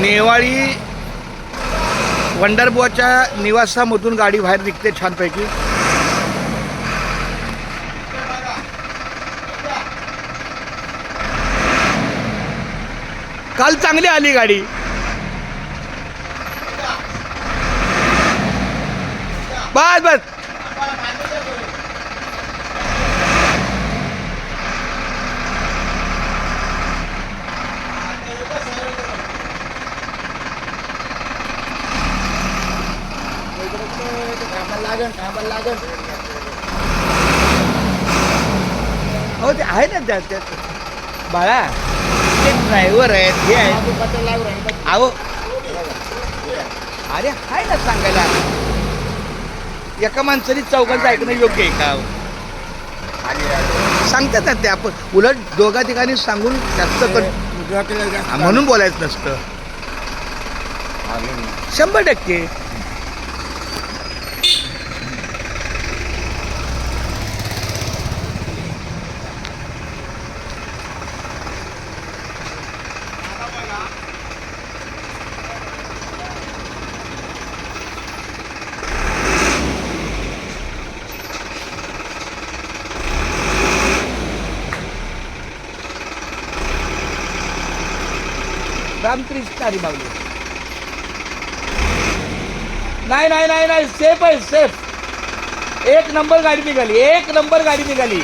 नेवाळी वंडरबुवाच्या निवासामधून गाडी बाहेर निघते छानपैकी. काल चांगली आली गाडी. बस बस लागन हो ते आहे ना त्यात बाळा ते ड्रायव्हर आहेत हे आहेत अहो अरे आहे ना सांगायला. एका माणसाने चौघांचं ऐकणं योग्य आहे का? सांगतात ना ते आपण उलट दोघा ठिकाणी सांगून जास्त म्हणून बोलायचं नसतं. 100% रामकृष्ण हरी माऊली. नाही सेफ आहे सेफ. एक नंबर गाडी निघाली.